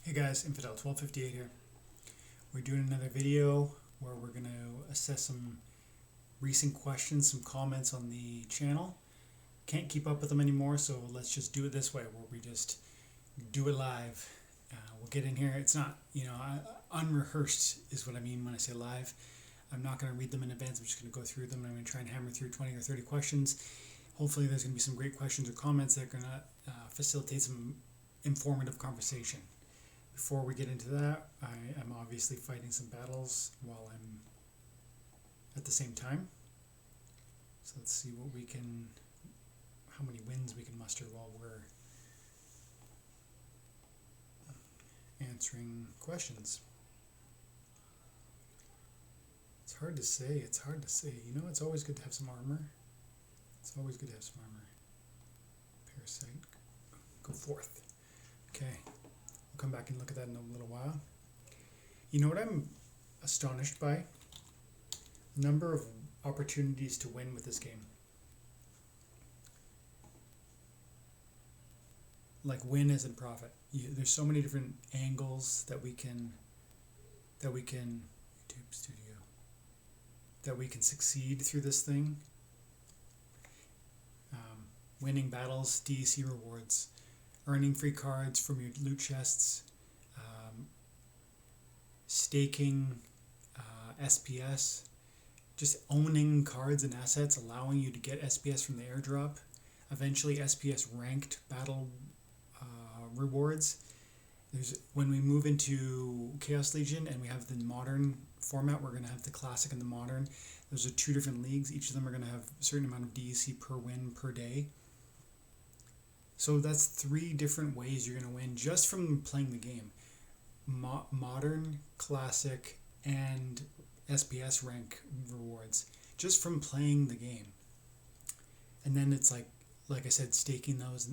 Hey guys, Twleve58 here. We're doing another video where we're going to assess some recent questions, some comments on the channel. Can't keep up with them anymore, so let's just do it this way where we just do it live. We'll get in here. It's not, unrehearsed is what I mean when I say live. I'm not going to read them in advance. I'm just going to go through them. I'm going to try and hammer through 20 or 30 questions. Hopefully there's going to be some great questions or comments that are going to facilitate some informative conversation. Before we get into that, I am obviously fighting some battles while I'm at the same time. So let's see how many wins we can muster while we're answering questions. It's hard to say. It's always good to have some armor. Parasite, go forth. Okay. We'll come back and look at that in a little while. You know what I'm astonished by? The number of opportunities to win with this game. Like win as in profit. There's so many different angles that we can YouTube Studio, that we can succeed through this thing. Winning battles, DEC rewards, earning free cards from your loot chests, staking SPS, just owning cards and assets, allowing you to get SPS from the airdrop, eventually SPS ranked battle rewards. When we move into Chaos Legion and we have the modern format, we're going to have the classic and the modern. Those are two different leagues. Each of them are going to have a certain amount of DEC per win per day. So that's 3 different ways you're going to win just from playing the game. Modern, classic, and SPS rank rewards just from playing the game. And then it's like I said, staking those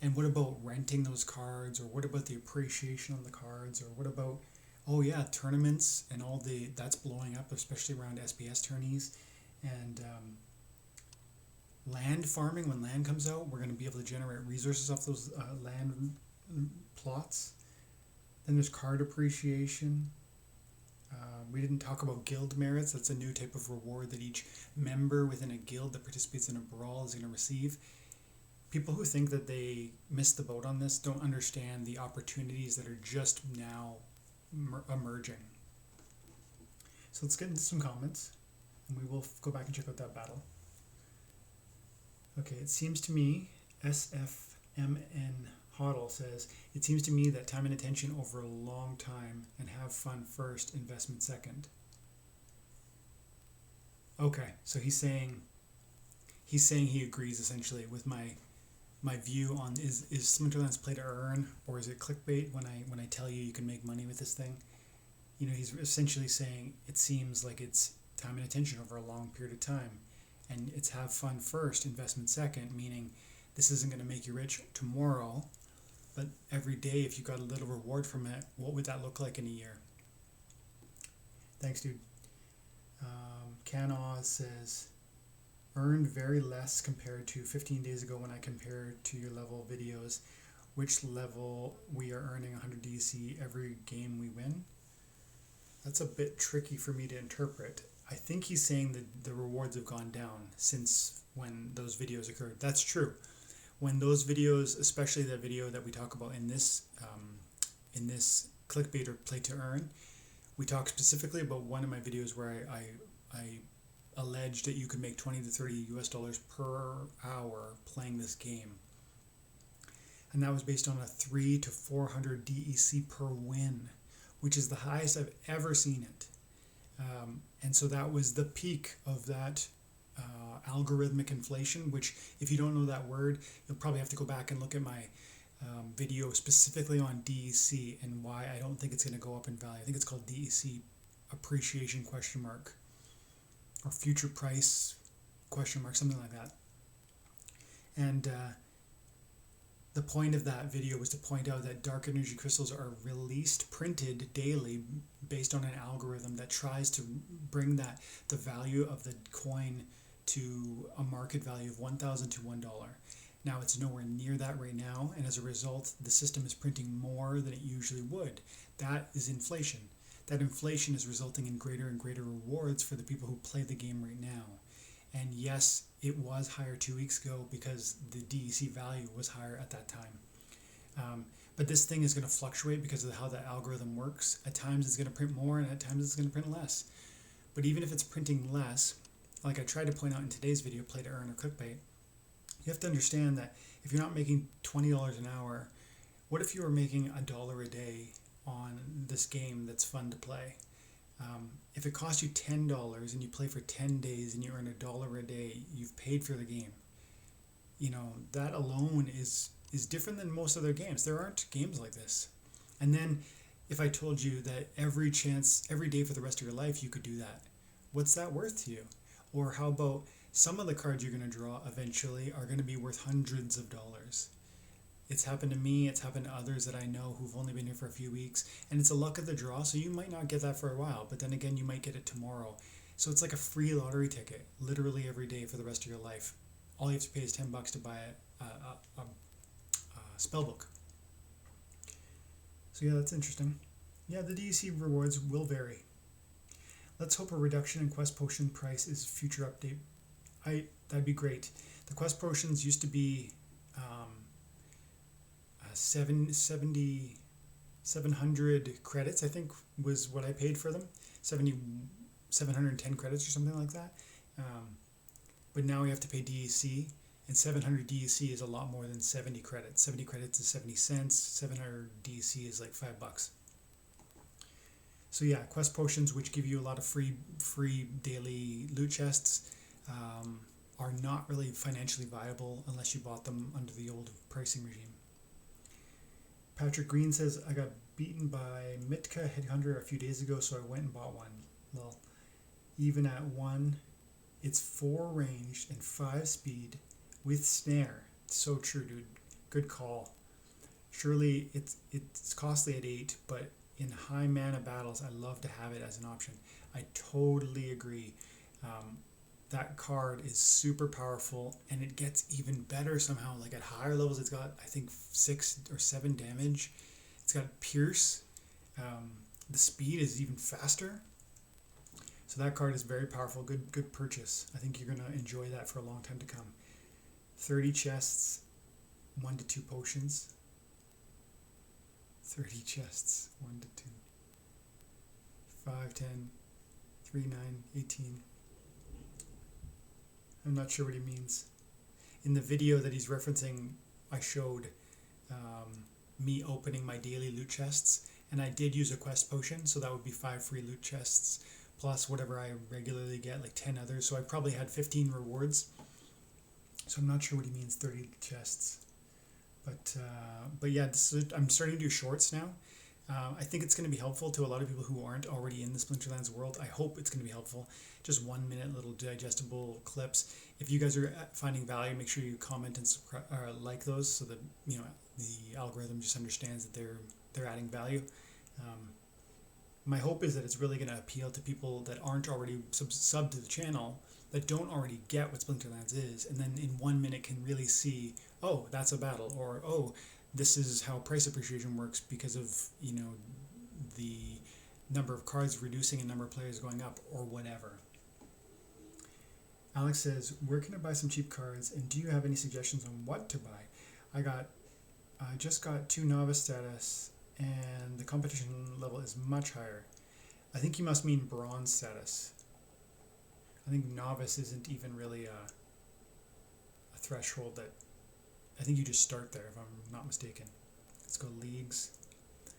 and what about renting those cards, or what about the appreciation on the cards, or what about tournaments and that's blowing up, especially around SPS tourneys, and land farming. When land comes out, we're going to be able to generate resources off those land plots. Then there's card appreciation. We didn't talk about guild merits. That's a new type of reward that each member within a guild that participates in a brawl is going to receive. People who think that they missed the boat on this don't understand the opportunities that are just now emerging. So let's get into some comments, and we will go back and check out that battle. Okay, it seems to me, SFMN Hoddle says, it seems to me that time and attention over a long time and have fun first, investment second. Okay, so he's saying he agrees essentially with my view on is Splinterlands play to earn, or is it clickbait when I tell you can make money with this thing? He's essentially saying it seems like it's time and attention over a long period of time. And it's have fun first, investment second, meaning this isn't going to make you rich tomorrow, but every day if you got a little reward from it, what would that look like in a year? Thanks, dude. Canoz says, earned very less compared to 15 days ago when I compared to your level videos. Which level we are earning 100 DC every game we win? That's a bit tricky for me to interpret. I think he's saying that the rewards have gone down since when those videos occurred. That's true. When those videos, especially that video that we talk about in this clickbait or play to earn, we talk specifically about one of my videos where I alleged that you could make $20 to $30 per hour playing this game. And that was based on a 300 to 400 DEC per win, which is the highest I've ever seen it. And so that was the peak of that algorithmic inflation, which, if you don't know that word, you'll probably have to go back and look at my video specifically on DEC and why I don't think it's going to go up in value. I think it's called DEC appreciation ? Or future price ? Something like that. And the point of that video was to point out that dark energy crystals are printed daily based on an algorithm that tries to bring the value of the coin to a market value of $1,000 to $1. Now it's nowhere near that right now, and as a result, the system is printing more than it usually would. That is inflation. That inflation is resulting in greater and greater rewards for the people who play the game right now. And yes, it was higher 2 weeks ago because the DEC value was higher at that time. But this thing is going to fluctuate because of how the algorithm works. At times it's going to print more, and at times it's going to print less. But even if it's printing less, like I tried to point out in today's video, Play to Earn or Clickbait, you have to understand that if you're not making $20 an hour, what if you were making $1 a day on this game that's fun to play? If it costs you $10 and you play for 10 days and you earn $1 a day, you've paid for the game. You know, that alone is different than most other games. There aren't games like this. And then if I told you that every day for the rest of your life you could do that, what's that worth to you? Or how about some of the cards you're going to draw eventually are going to be worth hundreds of dollars? It's happened to me, it's happened to others that I know who've only been here for a few weeks, and it's a luck of the draw, so you might not get that for a while, but then again, you might get it tomorrow. So it's like a free lottery ticket, literally every day for the rest of your life. All you have to pay is $10 to buy a spell book. So yeah, that's interesting. Yeah, the DEC rewards will vary. Let's hope a reduction in quest potion price is future update. That'd be great. The quest potions used to be 700 credits, I think, was what I paid for them. 710 credits or something like that. But now we have to pay DEC, and 700 DEC is a lot more than 70 credits. 70 credits is 70 cents. 700 DEC is like $5. So yeah, quest potions, which give you a lot of free daily loot chests, are not really financially viable unless you bought them under the old pricing regime. Patrick Green says, I got beaten by Mitka Headhunter a few days ago, so I went and bought one. Well, even at 1, it's 4 ranged and 5 speed with snare. So true, dude. Good call. Surely it's costly at 8, but in high mana battles, I love to have it as an option. I totally agree. That card is super powerful, and it gets even better somehow. Like at higher levels, it's got, I think, 6 or 7 damage. It's got Pierce. The speed is even faster. So that card is very powerful. Good purchase. I think you're going to enjoy that for a long time to come. 30 chests, 1 to 2 potions. 30 chests, 1 to 2. 5, 10, 3, 9, 18. I'm not sure what he means. In the video that he's referencing, I showed me opening my daily loot chests, and I did use a quest potion, so that would be 5 free loot chests, plus whatever I regularly get, like 10 others, so I probably had 15 rewards. So I'm not sure what he means, 30 chests. But yeah, I'm starting to do shorts now. I think it's going to be helpful to a lot of people who aren't already in the Splinterlands world. I hope it's going to be helpful. Just 1 minute little digestible clips. If you guys are finding value, make sure you comment and subscribe, or like those, so that the algorithm just understands that they're adding value. My hope is that it's really going to appeal to people that aren't already sub to the channel, that don't already get what Splinterlands is, and then in 1 minute can really see, oh, that's a battle, or oh, this is how price appreciation works because of the number of cards reducing and number of players going up, or whatever. Alex says, where can I buy some cheap cards, and do you have any suggestions on what to buy? I just got 2 novice status, and the competition level is much higher. I think you must mean bronze status. I think novice isn't even really a threshold that... I think you just start there, if I'm not mistaken. Let's go leagues.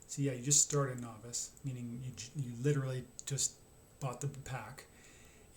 So yeah, you just start a novice, meaning you literally just bought the pack.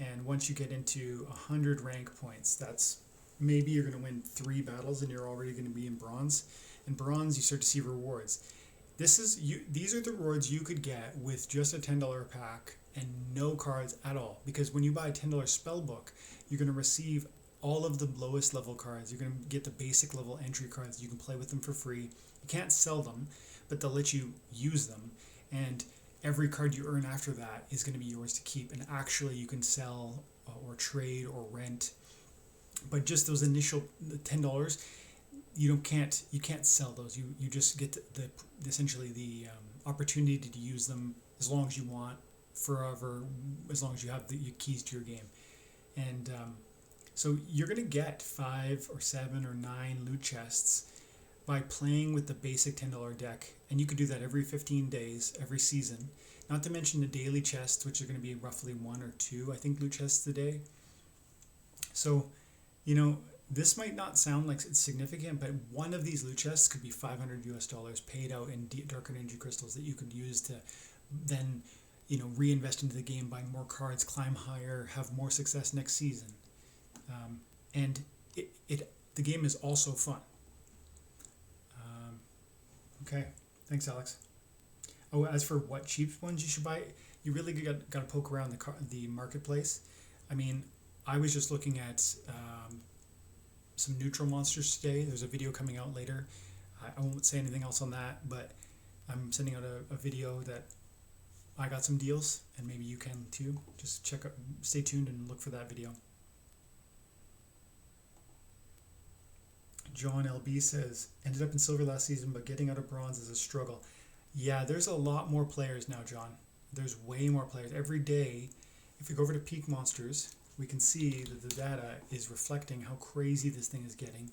And once you get into 100 rank points, that's maybe you're going to win 3 battles and you're already going to be in bronze. In bronze, you start to see rewards. These are the rewards you could get with just a $10 pack and no cards at all. Because when you buy a $10 spell book, you're going to receive all of the lowest level cards. You're going to get the basic level entry cards. You can play with them for free. You can't sell them, but they'll let you use them. And every card you earn after that is going to be yours to keep. And actually you can sell or trade or rent. But just those initial $10, you can't sell those. You just get the essentially the opportunity to use them as long as you want, forever, as long as you have the keys to your game. And so you're gonna get 5 or 7 or 9 loot chests by playing with the basic $10 deck, and you can do that every 15 days, every season. Not to mention the daily chests, which are going to be roughly 1 or 2, I think, loot chests a day. So, this might not sound like it's significant, but one of these loot chests could be $500 paid out in dark energy crystals that you could use to then, reinvest into the game, buy more cards, climb higher, have more success next season. And the game is also fun. Okay, thanks, Alex. Oh, as for what cheap ones you should buy, you really got to poke around the marketplace. I mean, I was just looking at some neutral monsters today. There's a video coming out later. I won't say anything else on that, but I'm sending out a video that I got some deals, and maybe you can too. Just check out, stay tuned and look for that video. John LB says, ended up in silver last season, but getting out of bronze is a struggle. Yeah, there's a lot more players now, John. There's way more players. Every day, if we go over to Peak Monsters, we can see that the data is reflecting how crazy this thing is getting.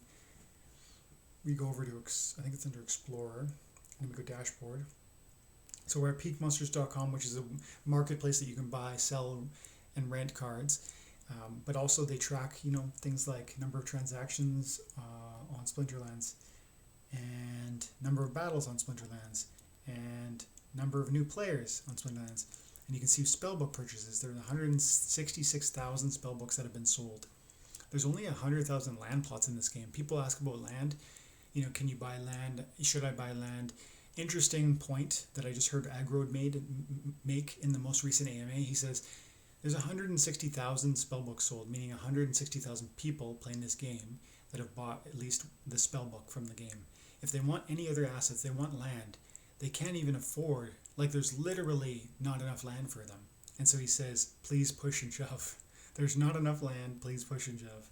We go over to, I think it's under Explorer, and we go Dashboard. So we're at peakmonsters.com, which is a marketplace that you can buy, sell, and rent cards. But also they track, things like number of transactions on Splinterlands, and number of battles on Splinterlands, and number of new players on Splinterlands. And you can see spellbook purchases. There are 166,000 spellbooks that have been sold. There's only 100,000 land plots in this game. People ask about land. Can you buy land? Should I buy land? Interesting point that I just heard Agrode make in the most recent AMA. He says, there's 160,000 spellbooks sold, meaning 160,000 people playing this game that have bought at least the spellbook from the game. If they want any other assets, they want land, they can't even afford, there's literally not enough land for them. And so he says, please push and shove. There's not enough land, please push and shove.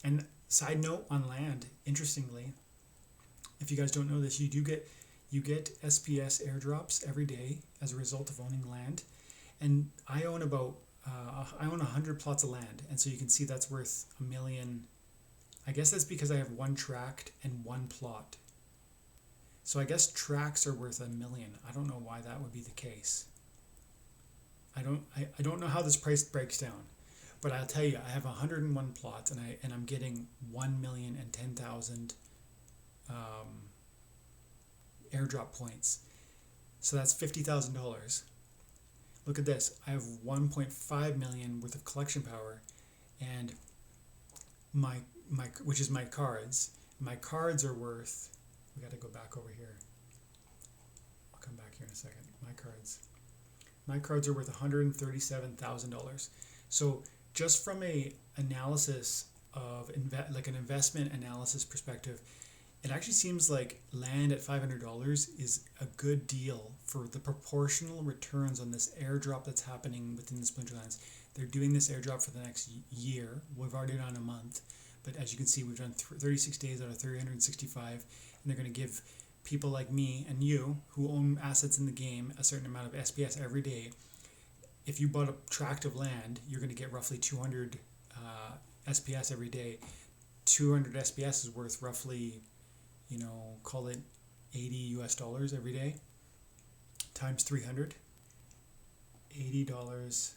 And side note on land, interestingly, if you guys don't know this, you get SPS airdrops every day as a result of owning land. And I own 100 plots of land, and so you can see that's worth $1 million. I guess that's because I have 1 tract and 1 plot. So I guess tracts are worth $1 million. I don't know why that would be the case. I don't know how this price breaks down, but I'll tell you, I have 101 plots, and I'm getting 1,010,000 airdrop points. So that's $50,000. Look at this. I have 1.5 million worth of collection power, and which is my cards. My cards are worth. We got to go back over here. I'll come back here in a second. My cards are worth $137,000. So just from a analysis of an investment analysis perspective, it actually seems like land at $500 is a good deal for the proportional returns on this airdrop that's happening within the Splinterlands. They're doing this airdrop for the next year. We've already done a month, but as you can see, we've done 36 days out of 365, and they're going to give people like me and you who own assets in the game a certain amount of SPS every day. If you bought a tract of land, you're going to get roughly 200 SPS every day. 200 SPS is worth roughly, call it $80 every day times 300. $80.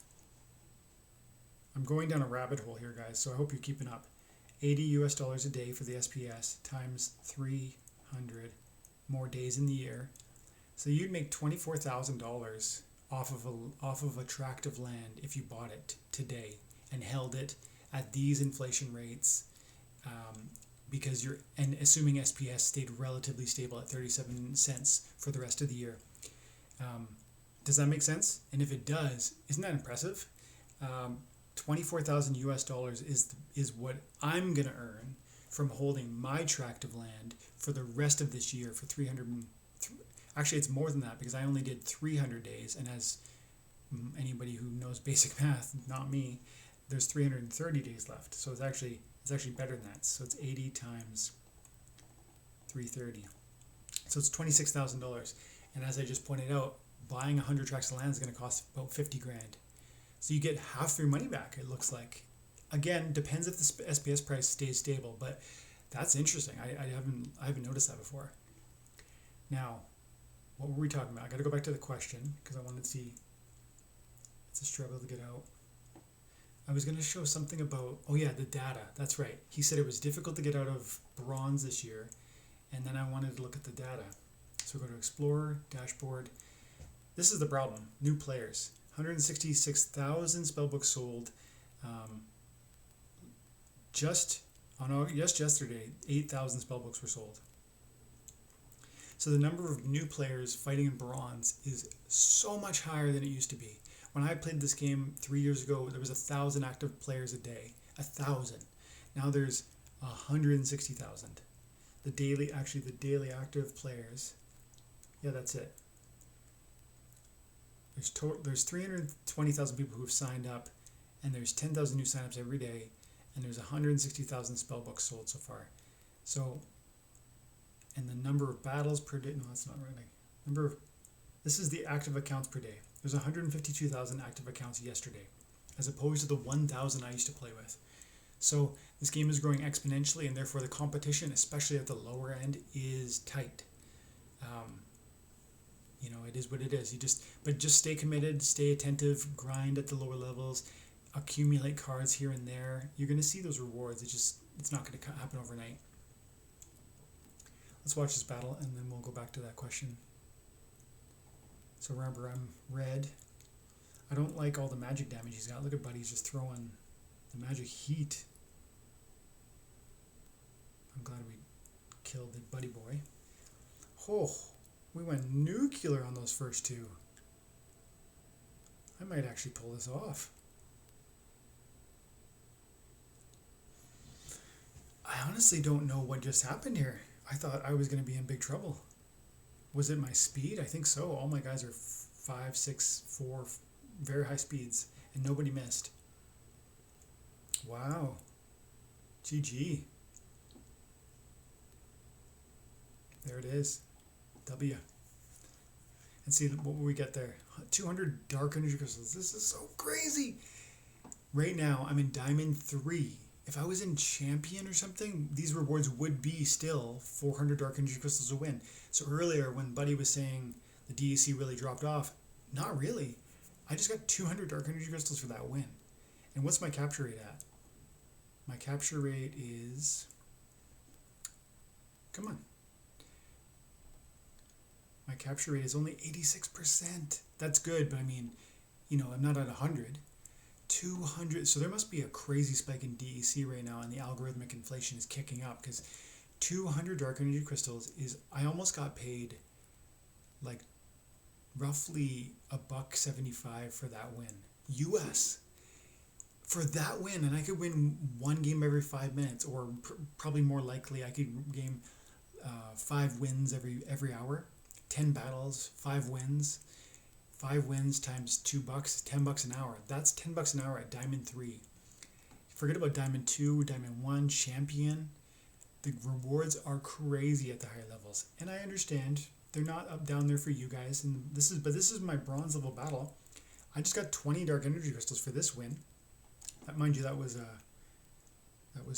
I'm going down a rabbit hole here, guys, so I hope you're keeping up. $80 a day for the SPS times 300 more days in the year. So you'd make $24,000 off of a tract of land if you bought it today and held it at these inflation rates. Because assuming SPS stayed relatively stable at 37 cents for the rest of the year. Does that make sense? And if it does, isn't that impressive? $24,000 is what I'm gonna earn from holding my tract of land for the rest of this year for 300. Actually, it's more than that because I only did 300 days, and as anybody who knows basic math, not me, there's 330 days left. So it's actually It's actually better than that. So it's 80 times 330. So it's $26,000. And as I just pointed out, buying 100 tracts of land is going to cost about 50 grand. So you get half your money back, it looks like. Again, depends if the SPS price stays stable, but that's interesting. I haven't noticed that before. Now, what were we talking about? I got to go back to the question because I wanted to see. It's a struggle to get out. I was going to show something about, oh yeah, the data. That's right. He said it was difficult to get out of bronze this year, and then I wanted to look at the data. So go to Explorer, Dashboard. This is the problem. New players. 166,000 spellbooks sold. Just yesterday, 8,000 spellbooks were sold. So the number of new players fighting in bronze is so much higher than it used to be. When I played this game 3 years ago, there was 1,000 active players a day. 1,000. Now there's 160,000. The daily active players. Yeah, that's it. There's 320,000 people who have signed up, and there's 10,000 new signups every day, and there's 160,000 spellbooks sold so far. So, and the number of battles per day. No, that's not right. This is the active accounts per day. There's 152,000 active accounts yesterday, as opposed to the 1,000 I used to play with. So this game is growing exponentially, and therefore the competition, especially at the lower end, is tight. It is what it is. But just stay committed, stay attentive, grind at the lower levels, accumulate cards here and there. You're going to see those rewards. It's not going to happen overnight. Let's watch this battle, and then we'll go back to that question. So remember, I'm red. I don't like all the magic damage he's got. Look at Buddy's just throwing the magic heat. I'm glad we killed the Buddy boy. Oh, we went nuclear on those first two. I might actually pull this off. I honestly don't know what just happened here. I thought I was going to be in big trouble. Was it my speed? I think so. All my guys are 5, 6, 4, very high speeds, and nobody missed. Wow. GG. There it is. W. And see what we get there. 200 dark energy crystals. This is so crazy. Right now, I'm in Diamond 3. If I was in Champion or something, these rewards would be still 400 dark energy crystals a win. So earlier, when Buddy was saying the DEC really dropped off, not really. I just got 200 dark energy crystals for that win. And what's my capture rate at? My capture rate is... Come on. My capture rate is only 86%. That's good, but I mean, I'm not at 100. 200. So there must be a crazy spike in DEC right now, and the algorithmic inflation is kicking up because 200 dark energy crystals is... I almost got paid like roughly $1.75 for that win. US. For that win, and I could win one game every 5 minutes, or probably more likely I could game 5 wins every hour. 10 battles, 5 wins. 5 wins times $2, $10 an hour. That's $10 an hour at Diamond 3. Forget about Diamond 2, Diamond 1, Champion. The rewards are crazy at the higher levels. And I understand they're not up down there for you guys. And this is my bronze level battle. I just got 20 dark energy crystals for this win. Mind you, that was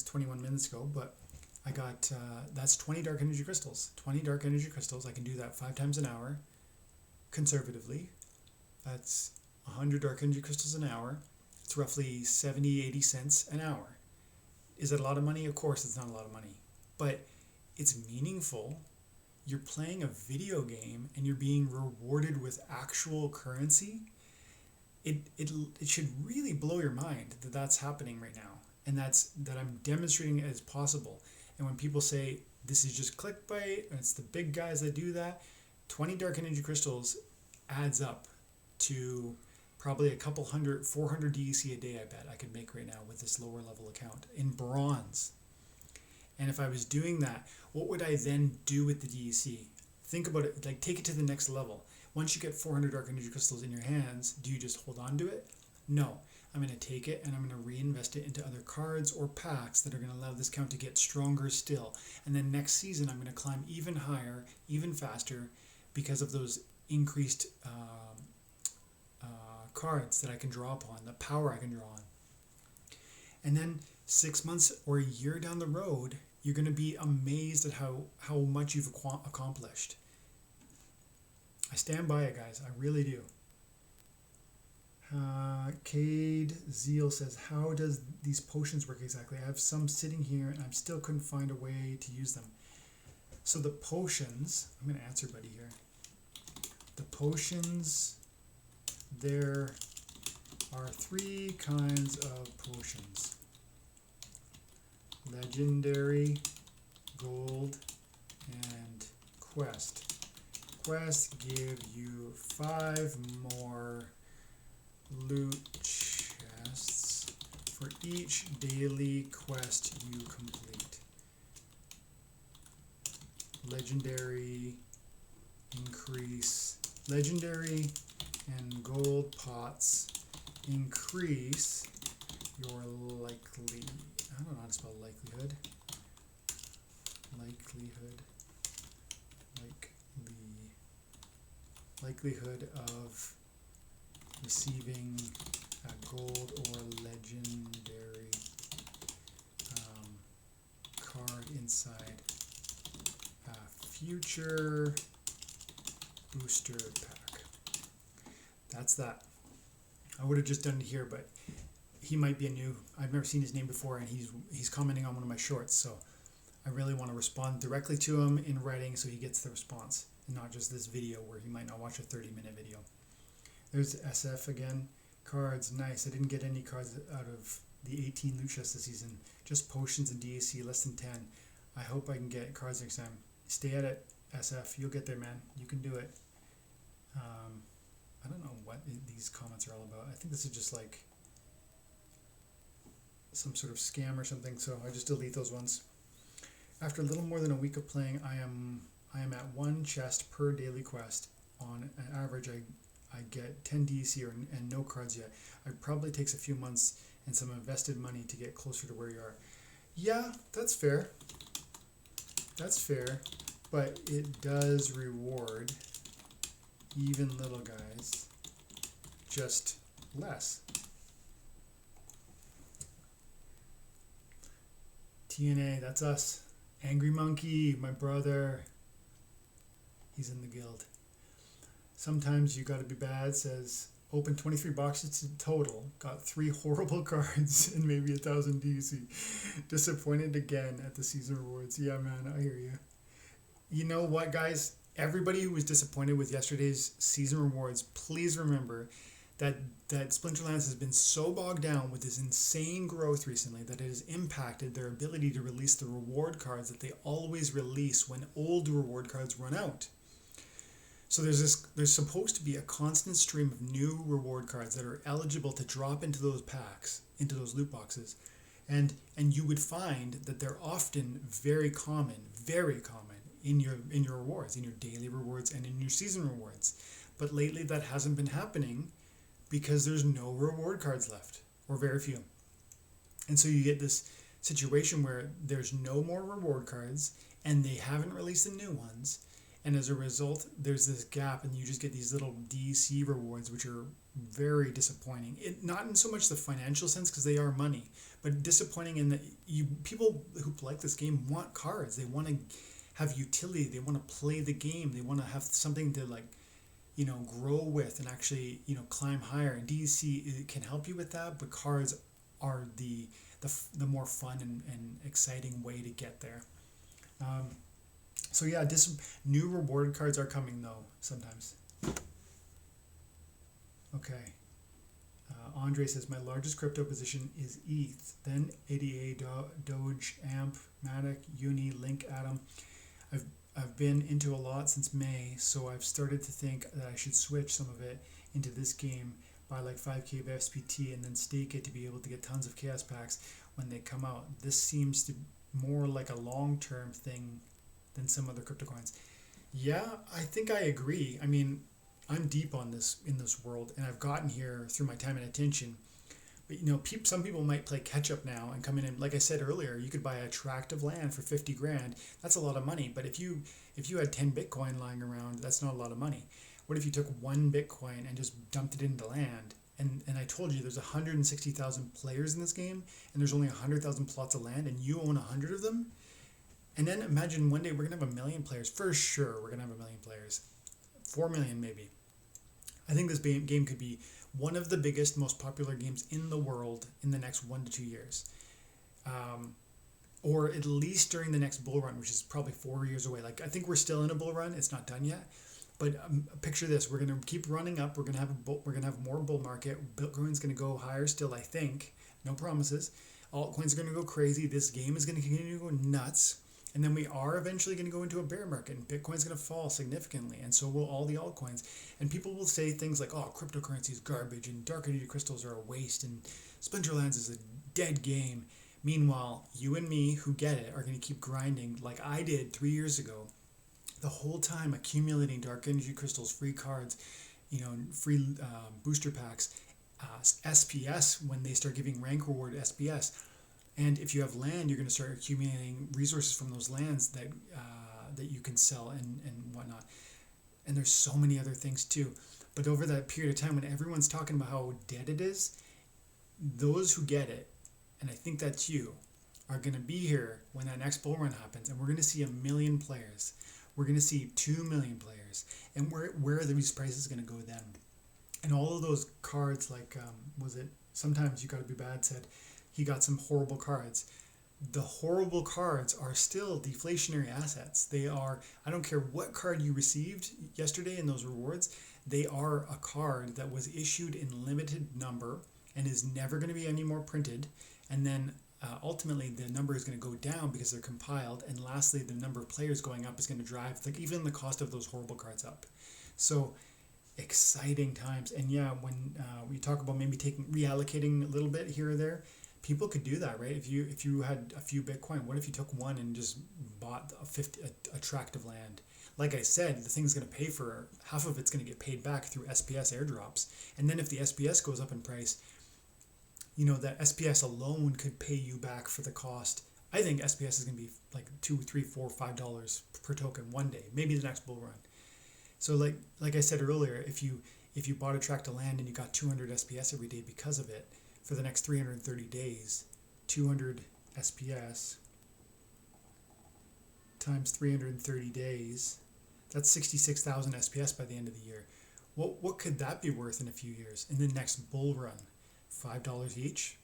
21 minutes ago, but I got that's 20 dark energy crystals. 20 dark energy crystals. I can do that 5 times an hour, conservatively. That's 100 dark energy crystals an hour. It's roughly 70-80 cents an hour. Is it a lot of money? Of course, it's not a lot of money, but it's meaningful. You're playing a video game and you're being rewarded with actual currency. It should really blow your mind that that's happening right now, and that I'm demonstrating it as possible. And when people say this is just clickbait and it's the big guys that do that, 20 dark energy crystals adds up to probably a couple hundred, 400 DEC a day. I bet I could make right now with this lower level account in bronze. And if I was doing that, what would I then do with the DEC? Think about it, like take it to the next level. Once you get 400 dark energy crystals in your hands, do you just hold on to it? No. I'm going to take it and I'm going to reinvest it into other cards or packs that are going to allow this count to get stronger still. And then next season, I'm going to climb even higher, even faster, because of those increased cards that I can draw upon, the power I can draw on. And then 6 months or a year down the road, you're going to be amazed at how much you've accomplished. I stand by it, guys. I really do. Cade Zeal says, how does these potions work exactly? I have some sitting here and I still couldn't find a way to use them. So the potions, I'm going to answer buddy here. The potions, there are 3 kinds of potions. Legendary, gold, and quest. Quest give you 5 more loot chests for each daily quest you complete. Legendary increase. Legendary and gold pots increase your likely. I don't know how to spell likelihood. Likelihood of receiving a gold or legendary card inside a future booster pack. That's that. I would have just done it here, but he might be I've never seen his name before, and he's commenting on one of my shorts, so I really want to respond directly to him in writing so he gets the response, and not just this video where he might not watch a 30-minute video. There's SF again. Cards, nice. I didn't get any cards out of the 18 loot chests this season. Just potions and DAC, less than 10. I hope I can get cards next time. Stay at it, SF. You'll get there, man. You can do it. I don't know what these comments are all about. I think this is just like some sort of scam or something, so I just delete those ones. After a little more than a week of playing, I am at 1 chest per daily quest. On an average, I get 10 DEC and no cards yet. It probably takes a few months and some invested money to get closer to where you are. Yeah, that's fair. That's fair, but it does reward even little guys, just less. TNA, that's us. Angry Monkey, my brother. He's in the guild. Sometimes you gotta be bad, says, open 23 boxes in total, got 3 horrible cards and maybe 1,000 DC. Disappointed again at the season rewards. Yeah, man, I hear you. You know what, guys? Everybody who was disappointed with yesterday's season rewards, please remember that Splinterlands has been so bogged down with this insane growth recently that it has impacted their ability to release the reward cards that they always release when old reward cards run out. So there's supposed to be a constant stream of new reward cards that are eligible to drop into those packs, into those loot boxes. And you would find that they're often very common in your rewards, in your daily rewards and in your season rewards. But lately that hasn't been happening because there's no reward cards left, or very few. And so you get this situation where there's no more reward cards and they haven't released the new ones. And as a result, there's this gap and you just get these little DC rewards, which are very disappointing. Not in so much the financial sense, because they are money, but disappointing in that people who like this game want cards. They want to have utility. They want to play the game. They want to have something to grow with and actually, climb higher. And DC, it can help you with that, but cards are the more fun and exciting way to get there. So yeah, new reward cards are coming though, sometimes. Okay. Andre says, my largest crypto position is ETH, then ADA, Doge, AMP, Matic, Uni, Link, Atom. I've been into a lot since May, so I've started to think that I should switch some of it into this game, buy like 5k of SPT and then stake it to be able to get tons of chaos packs when they come out. This seems to more like a long-term thing than some other crypto coins. Yeah, I think I agree. I mean, I'm deep in this world, and I've gotten here through my time and attention. But some people might play catch up now and come in and, like I said earlier, you could buy a tract of land for 50 grand. That's a lot of money. But if you had 10 Bitcoin lying around, that's not a lot of money. What if you took 1 Bitcoin and just dumped it into land? And I told you there's 160,000 players in this game, and there's only 100,000 plots of land, and you own 100 of them. And then imagine one day we're gonna have 1 million players. For sure, we're gonna have 1 million players. 4 million maybe. I think this game could be one of the biggest, most popular games in the world in the next 1 to 2 years. Or at least during the next bull run, which is probably 4 years away. Like, I think we're still in a bull run. It's not done yet. But picture this: we're gonna keep running up. We're gonna have more bull market. Bitcoin's gonna go higher still. I think. No promises. Altcoins are gonna go crazy. This game is gonna continue to go nuts. And then we are eventually going to go into a bear market, and Bitcoin's going to fall significantly, and so will all the altcoins. And people will say things like, "Oh, cryptocurrency is garbage, and dark energy crystals are a waste, and Splinterlands is a dead game." Meanwhile, you and me who get it are going to keep grinding like I did 3 years ago, the whole time accumulating dark energy crystals, free cards, free booster packs, SPS when they start giving rank reward SPS. And if you have land, you're going to start accumulating resources from those lands that you can sell and whatnot. And there's so many other things too. But over that period of time when everyone's talking about how dead it is, those who get it, and I think that's you, are going to be here when that next bull run happens. And we're going to see 1 million players. We're going to see 2 million players. And where are these prices going to go then? And all of those cards, like, Sometimes You Gotta Be Bad said, he got some horrible cards. The horrible cards are still deflationary assets. They are, I don't care what card you received yesterday in those rewards, they are a card that was issued in limited number and is never going to be any more printed. And then ultimately the number is going to go down because they're compiled. And lastly, the number of players going up is going to drive even the cost of those horrible cards up. So exciting times. And yeah, when we talk about maybe reallocating a little bit here or there, people could do that, right? If you had a few Bitcoin, what if you took one and just bought a tract of land? Like I said, the thing's going to pay for half of it's going to get paid back through SPS airdrops. And then if the SPS goes up in price, that SPS alone could pay you back for the cost. I think SPS is going to be like $2, $3, $4, $5 per token one day, maybe the next bull run. So like I said earlier, if you bought a tract of land and you got 200 SPS every day because of it, for the next 330 days, 200 SPS times 330 days, that's 66,000 SPS by the end of the year. What could that be worth in a few years? In the next bull run, $5 each?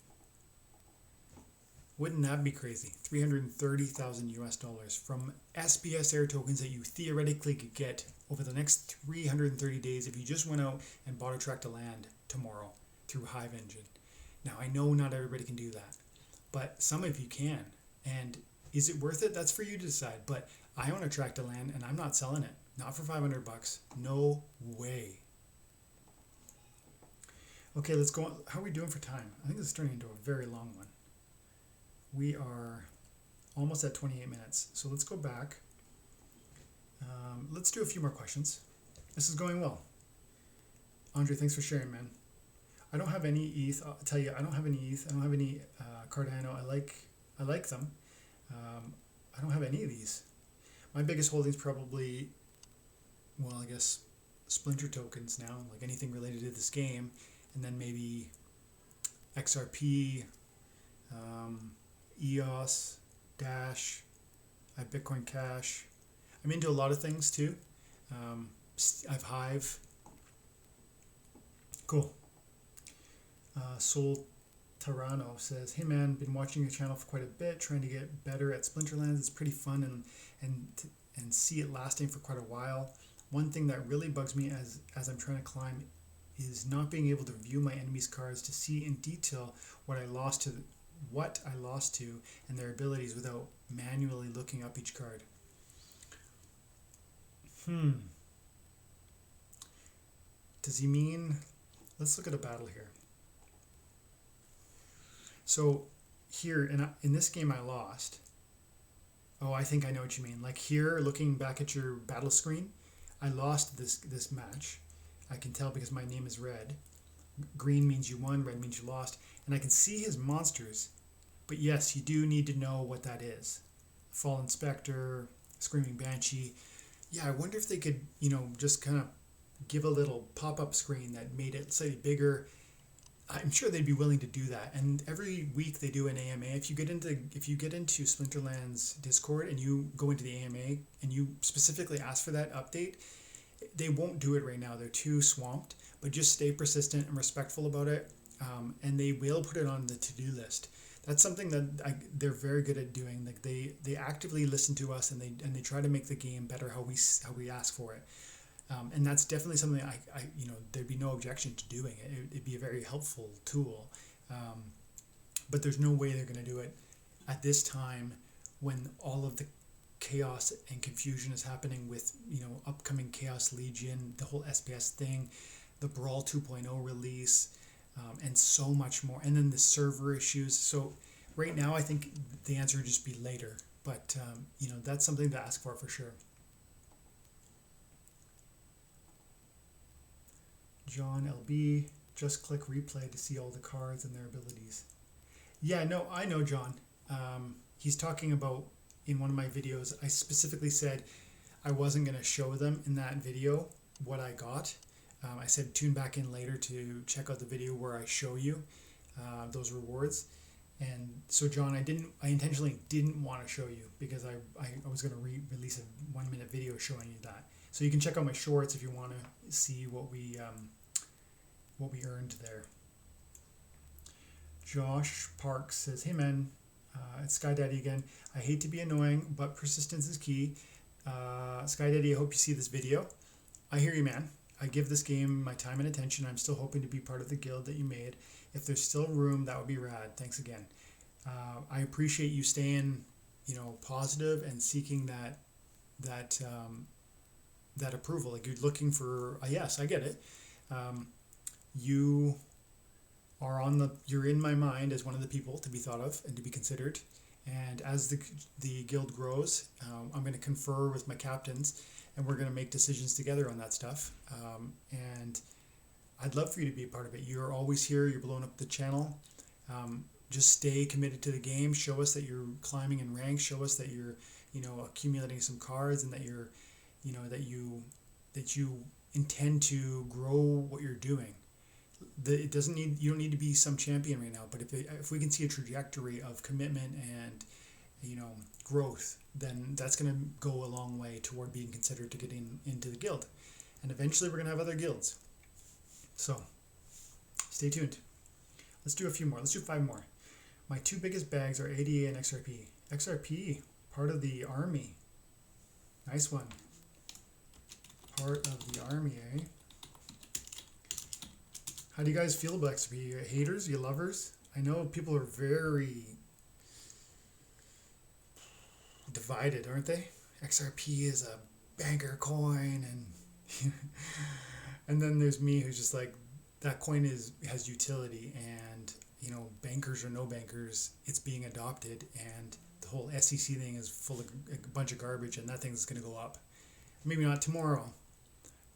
Wouldn't that be crazy? 330,000 US dollars from SPS air tokens that you theoretically could get over the next 330 days if you just went out and bought a tract of land tomorrow through Hive Engine. Now, I know not everybody can do that, but some of you can. And is it worth it? That's for you to decide. But I own a tract of land and I'm not selling it. Not for $500. No way. Okay, let's go on. How are we doing for time? I think this is turning into a very long one. We are almost at 28 minutes. So let's go back. Let's do a few more questions. This is going well. Andre, thanks for sharing, man. I don't have any ETH. I'll tell you, I don't have any ETH. I don't have any Cardano. I like them. I don't have any of these. My biggest holdings probably, well, I guess Splinter tokens now, like anything related to this game, and then maybe XRP, EOS, Dash. I have Bitcoin Cash. I'm into a lot of things too. I have Hive. Cool. Soul Tarano says, "Hey man, been watching your channel for quite a bit, trying to get better at Splinterlands. It's pretty fun and see it lasting for quite a while. One thing that really bugs me as I'm trying to climb is not being able to view my enemies' cards to see in detail what I lost to and their abilities without manually looking up each card." Does he mean, let's look at a battle here. So here in this game I lost. Oh, I think I know what you mean. Like here, looking back at your battle screen, I lost this match. I can tell because my name is red. green means you won, red means you lost. And I can see his monsters, but yes, you do need to know what that is. Fallen Spectre, Screaming Banshee. Yeah, I wonder if they could, just kind of give a little pop-up screen that made it slightly bigger. I'm sure they'd be willing to do that. And every week they do an AMA. If you get into Splinterlands Discord and you go into the AMA and you specifically ask for that update, they won't do it right now. They're too swamped. But just stay persistent and respectful about it, and they will put it on the to-do list. That's something that they're very good at doing. Like they actively listen to us, and they try to make the game better how we ask for it. And that's definitely something I there'd be no objection to doing it. It'd be a very helpful tool. But there's no way they're going to do it at this time when all of the chaos and confusion is happening with upcoming Chaos Legion, the whole SPS thing, the Brawl 2.0 release, and so much more, and then the server issues. So right now I think the answer would just be later, but that's something to ask for sure. John LB, just click replay to see all the cards and their abilities. Yeah, no, I know John. He's talking about, in one of my videos, I specifically said I wasn't going to show them in that video what I got. I said tune back in later to check out the video where I show you those rewards. And so John, I intentionally didn't want to show you because I was going to release a 1-minute video showing you that. So you can check out my shorts if you want to see what we earned there. Josh Parks says, hey man, it's Sky Daddy again. I hate to be annoying, but persistence is key. Sky Daddy, I hope you see this video. I hear you, man. I give this game my time and attention. I'm still hoping to be part of the guild that you made. If there's still room, that would be rad. Thanks again. I appreciate you staying, positive and seeking that approval. Like you're looking for a yes. I get it. You are you're in my mind as one of the people to be thought of and to be considered. And as the guild grows, I'm going to confer with my captains, and we're going to make decisions together on that stuff. And I'd love for you to be a part of it. You're always here. You're blowing up the channel. Just stay committed to the game. Show us that you're climbing in ranks. Show us that you're, accumulating some cards, and that you're, that you intend to grow what you're doing. You don't need to be some champion right now, but if we can see a trajectory of commitment and growth, then that's going to go a long way toward being considered to getting into the guild. And eventually we're going to have other guilds. So stay tuned. Let's do a few more. Let's do 5 more. My 2 biggest bags are ADA and XRP. XRP, part of the army. Nice one. Part of the army, eh? How do you guys feel about XRP? You haters? You lovers? I know people are very divided, aren't they? XRP is a banker coin, and and then there's me who's just like, that coin has utility, and bankers or no bankers, it's being adopted, and the whole SEC thing is full of a bunch of garbage, and that thing's going to go up. Maybe not tomorrow,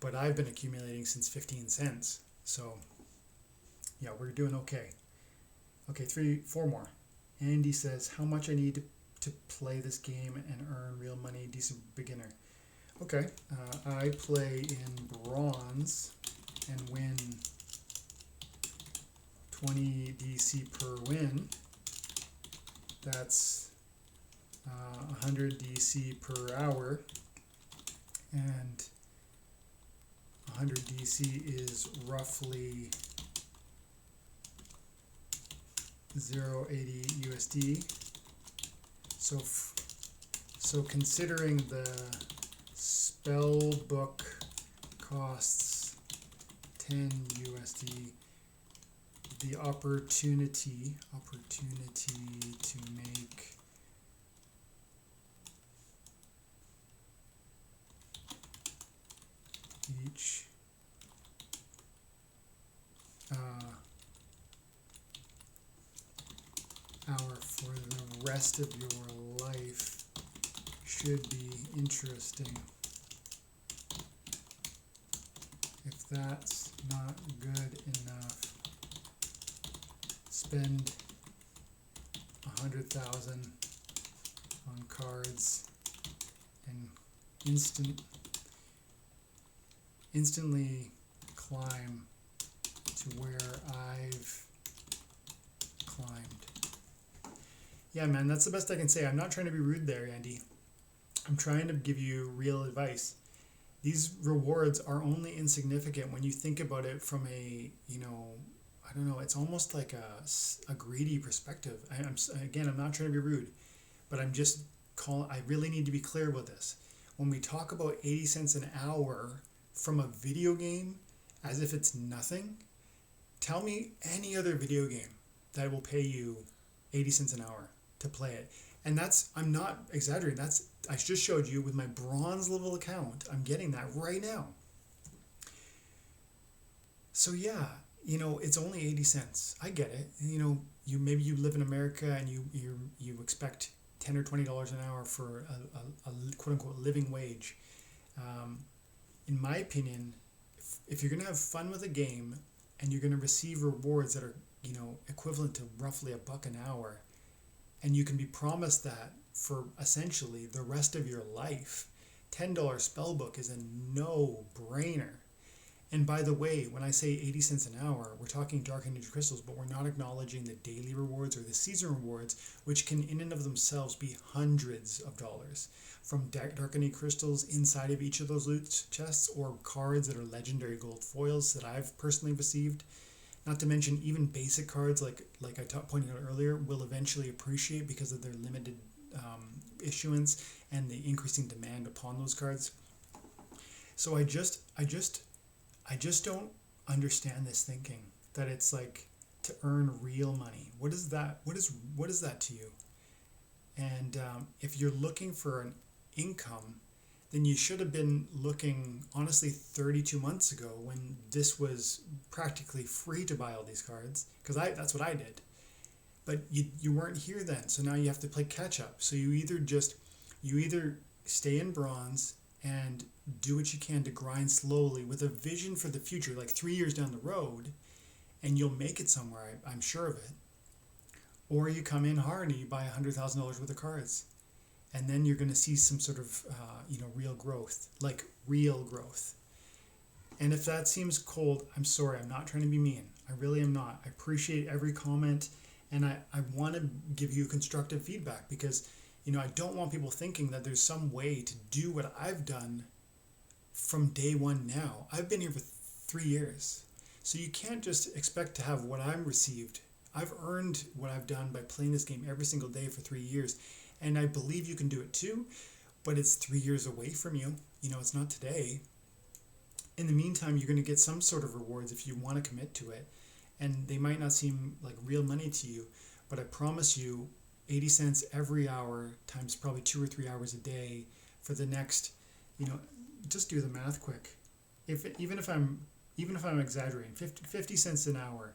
but I've been accumulating since 15 cents. So yeah, we're doing okay. Okay, 4 more. Andy says, how much I need to play this game and earn real money, decent beginner. Okay, I play in bronze and win 20 DC per win. That's 100 DC per hour, and 100 DC is roughly 0.80 USD. So considering the spell book costs 10 USD, the opportunity to make each hour for the rest of your life should be interesting. If that's not good enough, spend 100,000 on cards and instantly climb to where I've climbed. Yeah, man, that's the best I can say. I'm not trying to be rude there, Andy. I'm trying to give you real advice. These rewards are only insignificant when you think about it from a, I don't know, it's almost like a greedy perspective. I'm not trying to be rude, but I really need to be clear about this. When we talk about 80 cents an hour from a video game as if it's nothing, tell me any other video game that will pay you 80 cents an hour to play it. And I'm not exaggerating. I just showed you with my bronze level account, I'm getting that right now. So yeah, it's only 80 cents. I get it. Maybe you live in America and you expect $10 or $20 an hour for a quote unquote living wage. In my opinion, if you're going to have fun with a game and you're going to receive rewards that are, equivalent to roughly $1 an hour, and you can be promised that for essentially the rest of your life, $10 spellbook is a no-brainer. And by the way, when I say 80 cents an hour, we're talking Dark Energy Crystals, but we're not acknowledging the daily rewards or the season rewards, which can in and of themselves be hundreds of dollars. From Dark Energy Crystals inside of each of those loot chests, or cards that are legendary gold foils that I've personally received. Not to mention even basic cards like I pointed out earlier will eventually appreciate because of their limited issuance and the increasing demand upon those cards. So I just don't understand this thinking that it's like to earn real money. What is that? What is that to you? And if you're looking for an income, then you should have been looking, honestly, 32 months ago when this was practically free to buy all these cards, because that's what I did. But you weren't here then, so now you have to play catch up. So you either stay in bronze and do what you can to grind slowly with a vision for the future, like 3 years down the road, and you'll make it somewhere, I'm sure of it. Or you come in hard and you buy $100,000 worth of cards. And then you're going to see some sort of, real growth, like real growth. And if that seems cold, I'm sorry. I'm not trying to be mean. I really am not. I appreciate every comment, and I want to give you constructive feedback because, I don't want people thinking that there's some way to do what I've done from day one now. I've been here for 3 years. So you can't just expect to have what I've received. I've earned what I've done by playing this game every single day for 3 years. And I believe you can do it too, but it's 3 years away from you. It's not today. In the meantime, you're going to get some sort of rewards if you want to commit to it. And they might not seem like real money to you, but I promise you 80 cents every hour times probably 2 or 3 hours a day for the next, just do the math quick. Even if I'm exaggerating, 50 cents an hour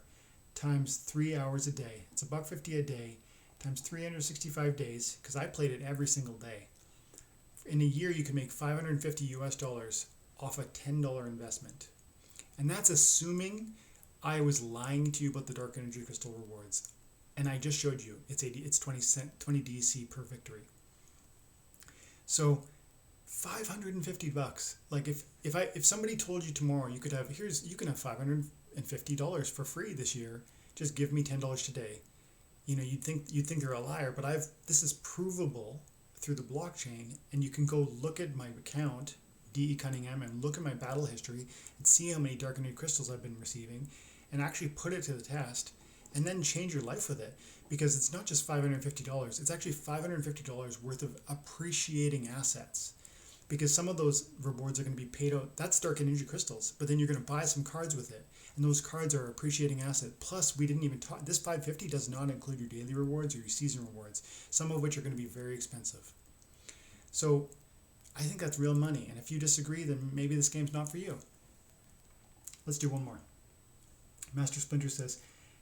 times 3 hours a day, it's $1.50 a day, times 365 days, because I played it every single day. In a year, you can make $550 off a $10 investment. And that's assuming I was lying to you about the Dark Energy Crystal rewards. And I just showed you, it's 20 DC per victory. So $550. Like if somebody told you tomorrow you can have $550 for free this year, just give me $10 today. You'd think they're a liar, but this is provable through the blockchain, and you can go look at my account, DE Cunningham, and look at my battle history and see how many Dark Energy Crystals I've been receiving, and actually put it to the test, and then change your life with it, because it's not just $550, it's actually $550 worth of appreciating assets. Because some of those rewards are going to be paid out. That's Dark Energy Crystals, but then you're going to buy some cards with it, and those cards are appreciating asset. Plus, we didn't even talk. This $550 does not include your daily rewards or your season rewards, some of which are going to be very expensive. So, I think that's real money. And if you disagree, then maybe this game's not for you. Let's do one more. Master Splinter says,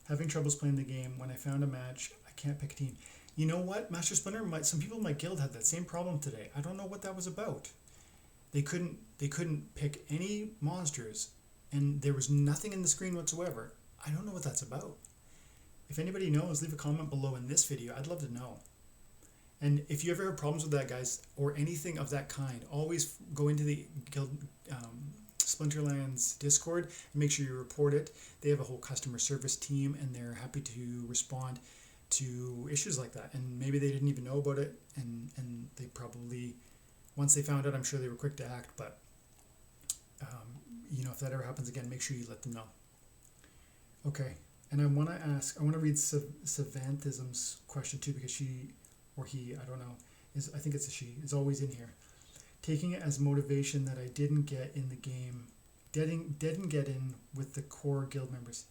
having troubles playing the game. When I found a match, I can't pick a team. You know what, Master Splinter? Some people in my guild had that same problem today. I don't know what that was about. They couldn't pick any monsters, and there was nothing in the screen whatsoever. I don't know what that's about. If anybody knows, leave a comment below in this video. I'd love to know. And if you ever have problems with that, guys, or anything of that kind, always go into the Guild Splinterlands Discord and make sure you report it. They have a whole customer service team, and they're happy to respond to issues like that. And maybe they didn't even know about it, and they probably, once they found out, I'm sure they were quick to act. But you know, if that ever happens again, make sure you let them know. Okay, and I want to read Savanthism's question too, because she, or he, I don't know, I think it's a she, is always in here. Taking it as motivation that I didn't get in the game, didn't get in with the core guild members.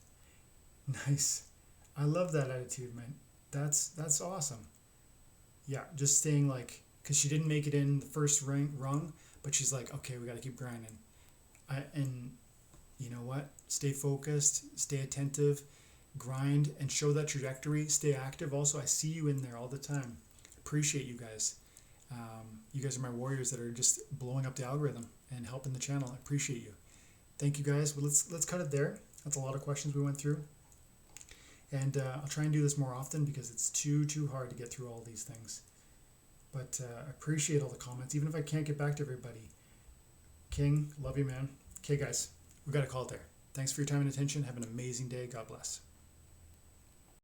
Nice. I love that attitude, man. That's awesome. Yeah, just staying like, because she didn't make it in the first rung, but she's like, okay, we got to keep grinding. And you know what? Stay focused, stay attentive, grind, and show that trajectory. Stay active. Also, I see you in there all the time. Appreciate you guys. You guys are my warriors that are just blowing up the algorithm and helping the channel. I appreciate you. Thank you, guys. Well, let's cut it there. That's a lot of questions we went through. And I'll try and do this more often because it's too hard to get through all these things. But I appreciate all the comments, even if I can't get back to everybody. King, love you, man. Okay, guys, we got to call it there. Thanks for your time and attention. Have an amazing day. God bless.